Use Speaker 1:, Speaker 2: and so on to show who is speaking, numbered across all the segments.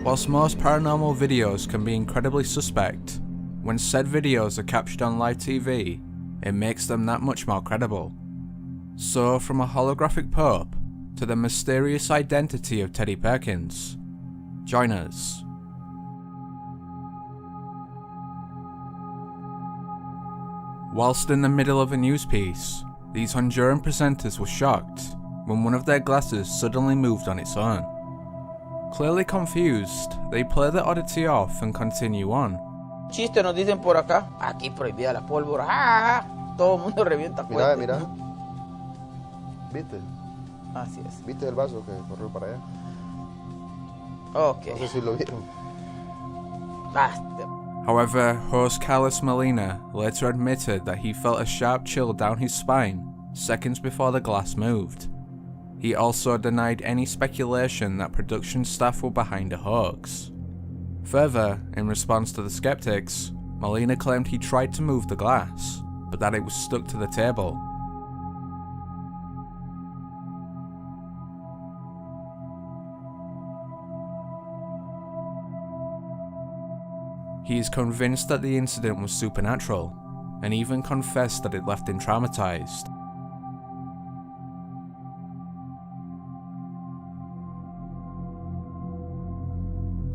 Speaker 1: Whilst most paranormal videos can be incredibly suspect, when said videos are captured on live TV, it makes them that much more credible. So from a holographic Pope to the mysterious identity of Teddy Perkins, join us. Whilst in the middle of a news piece, these Honduran presenters were shocked when one of their glasses suddenly moved on its own. Clearly confused, they play the oddity off and continue on.
Speaker 2: Chiste nos dicen por acá, aquí prohibida la pólvora, ¡ah! Todo el mundo revienta fuerte.
Speaker 3: Mira, mira. ¿Viste?
Speaker 2: Así es.
Speaker 3: ¿Viste el vaso que corrió para allá?
Speaker 2: Ok.
Speaker 3: No sé si lo vieron.
Speaker 1: However, host Carlos Molina later admitted that he felt a sharp chill down his spine seconds before the glass moved. He also denied any speculation that production staff were behind a hoax. Further, in response to the skeptics, Molina claimed he tried to move the glass, but that it was stuck to the table. He is convinced that the incident was supernatural, and even confessed that it left him traumatized.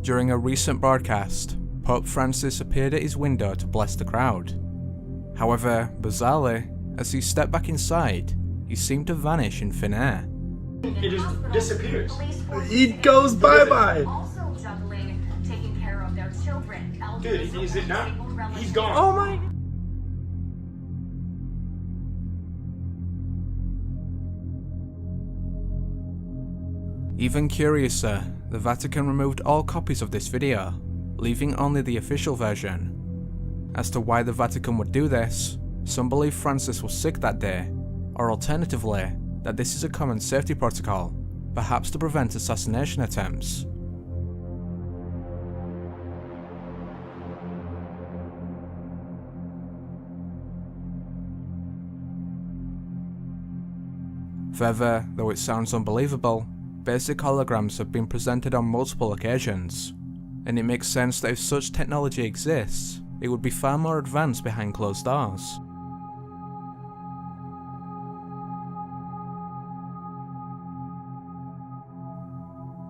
Speaker 1: During a recent broadcast, Pope Francis appeared at his window to bless the crowd. However, bizarrely, as he stepped back inside, he seemed to vanish in thin air.
Speaker 4: It just disappears.
Speaker 5: It goes bye-bye.
Speaker 6: Also juggling taking care of their children.
Speaker 4: Dude, is it not? He's gone.
Speaker 5: Oh my.
Speaker 1: Even curiouser, the Vatican removed all copies of this video, leaving only the official version. As to why the Vatican would do this, some believe Francis was sick that day, or alternatively, that this is a common safety protocol, perhaps to prevent assassination attempts. Further, though it sounds unbelievable, basic holograms have been presented on multiple occasions, and it makes sense that if such technology exists, it would be far more advanced behind closed doors.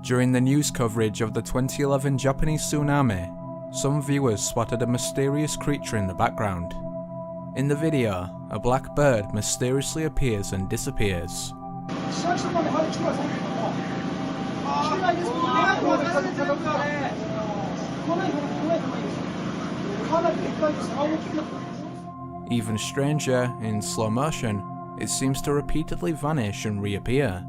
Speaker 1: During the news coverage of the 2011 Japanese tsunami, some viewers spotted a mysterious creature in the background. In the video, a black bird mysteriously appears and disappears. Even stranger, in slow motion, it seems to repeatedly vanish and reappear.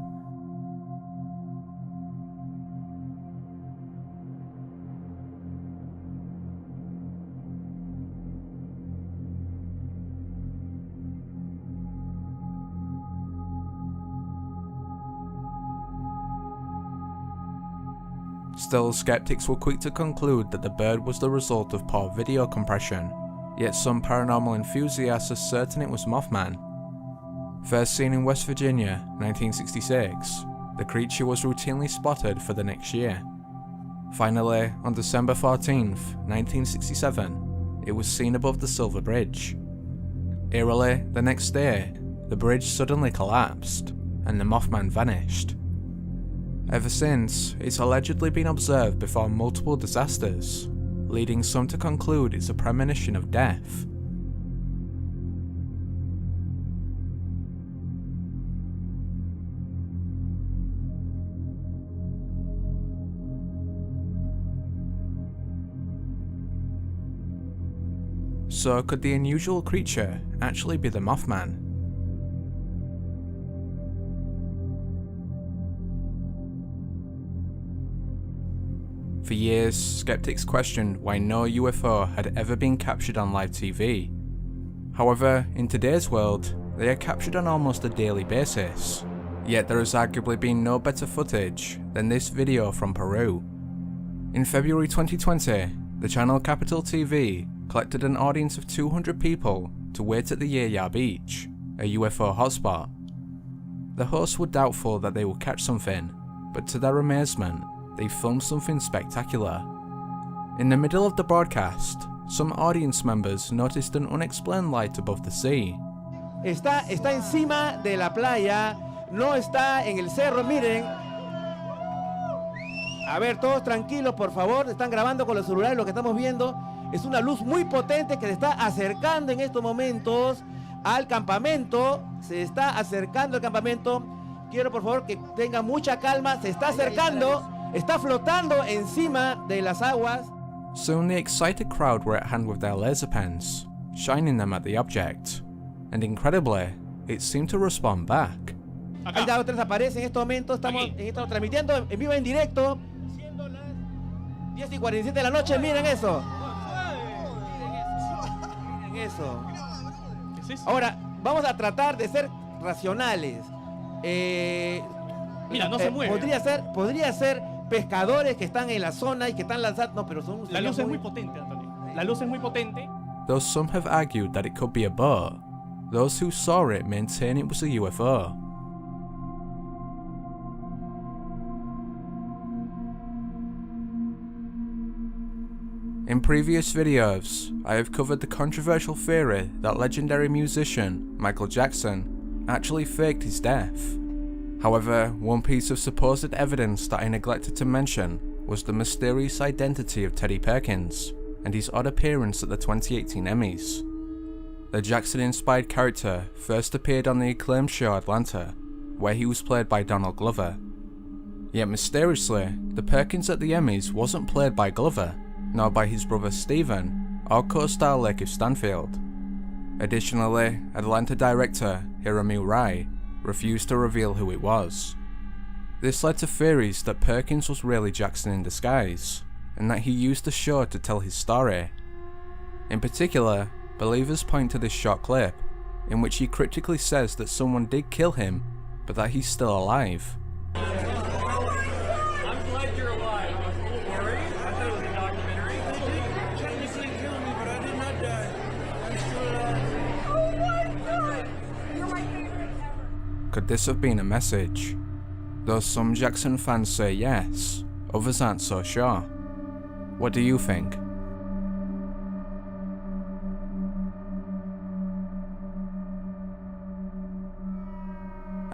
Speaker 1: Still, skeptics were quick to conclude that the bird was the result of poor video compression, yet some paranormal enthusiasts are certain it was Mothman. First seen in West Virginia, 1966, the creature was routinely spotted for the next year. Finally, on December 14th, 1967, it was seen above the Silver Bridge. Eerily, the next day, the bridge suddenly collapsed, and the Mothman vanished. Ever since, it's allegedly been observed before multiple disasters, leading some to conclude it's a premonition of death. So could the unusual creature actually be the Mothman? For years, skeptics questioned why no UFO had ever been captured on live TV. However, in today's world, they are captured on almost a daily basis, yet there has arguably been no better footage than this video from Peru. In February 2020, the channel Capital TV collected an audience of 200 people to wait at the Yaya Beach, a UFO hotspot. The hosts were doubtful that they would catch something, but to their amazement, they filmed something spectacular. In the middle of the broadcast, some audience members noticed an unexplained light above the sea.
Speaker 7: Está encima de la playa, no está en el cerro, miren. A ver, todos tranquilos, por favor, están grabando con los celulares lo que estamos viendo. Es una luz muy potente que se está acercando en estos momentos al campamento. Se está acercando al campamento. Quiero, por favor, que tengan mucha calma. Se está acercando, está flotando encima de las aguas.
Speaker 1: Soon the excited crowd were at hand with their laser pens, shining them at the object. And incredibly, it seemed to respond back.
Speaker 7: Ahí las tres aparecen en estos momentos. Estamos transmitiendo en vivo, en directo. Siendo las 10:47 de la noche. Miren eso. Miren eso. ¿Qué es eso? Ahora, vamos a tratar de ser racionales.
Speaker 8: Mira, no se mueve.
Speaker 7: Podría ser pescadores que están en la zona y que están lanzando. No, pero son.
Speaker 8: La luz es muy potente, Antonio. La luz es muy potente.
Speaker 1: Though some have argued that it could be a boat, those who saw it maintain it was a UFO. In previous videos, I have covered the controversial theory that legendary musician Michael Jackson actually faked his death. However, one piece of supposed evidence that I neglected to mention was the mysterious identity of Teddy Perkins and his odd appearance at the 2018 Emmys. The Jackson-inspired character first appeared on the acclaimed show Atlanta, where he was played by Donald Glover. Yet mysteriously, the Perkins at the Emmys wasn't played by Glover, nor by his brother Stephen, or co-star Lakeith Stanfield. Additionally, Atlanta director Hiromu Rai refused to reveal who it was. This led to theories that Perkins was really Jackson in disguise, and that he used the show to tell his story. In particular, believers point to this short clip, in which he cryptically says that someone did kill him, but that he's still alive.
Speaker 4: I'm glad you're alive. I was a little worried. I thought it was a documentary. Technically killed me, but I did not die. I'm still alive.
Speaker 6: Oh my god! You're my favorite ever.
Speaker 1: Could this have been a message? Though some Jackson fans say yes, others aren't so sure. What do you think?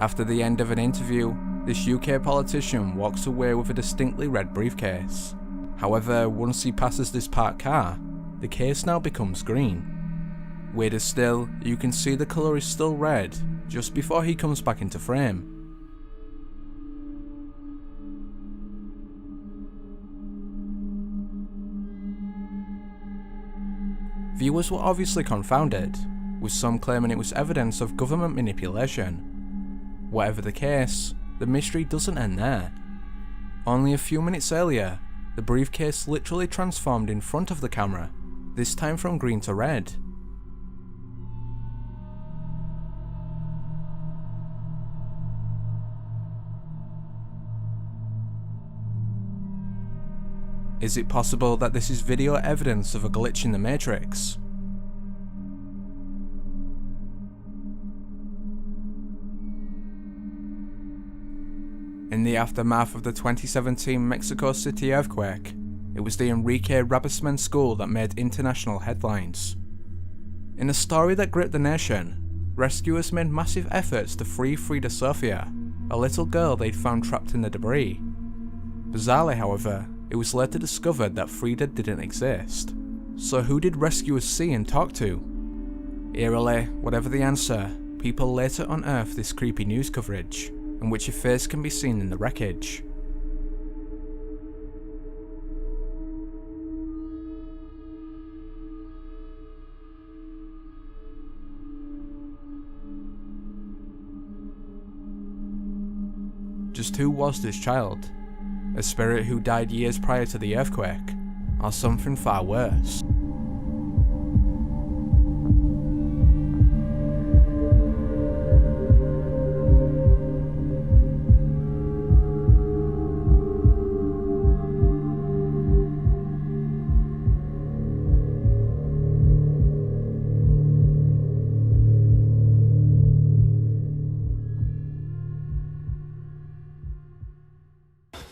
Speaker 1: After the end of an interview, this UK politician walks away with a distinctly red briefcase. However, once he passes this parked car, the case now becomes green. Weirder still, you can see the colour is still red just before he comes back into frame. Viewers were obviously confounded, with some claiming it was evidence of government manipulation. Whatever the case, the mystery doesn't end there. Only a few minutes earlier, the briefcase literally transformed in front of the camera, this time from green to red. Is it possible that this is video evidence of a glitch in the Matrix? In the aftermath of the 2017 Mexico City earthquake, it was the Enrique Rabasman School that made international headlines. In a story that gripped the nation, rescuers made massive efforts to free Frida Sofia, a little girl they'd found trapped in the debris. Bizarrely, however, it was later discovered that Frida didn't exist. So who did rescuers see and talk to? Eerily, whatever the answer, people later unearthed this creepy news coverage, in which a face can be seen in the wreckage. Just who was this child? A spirit who died years prior to the earthquake, or something far worse?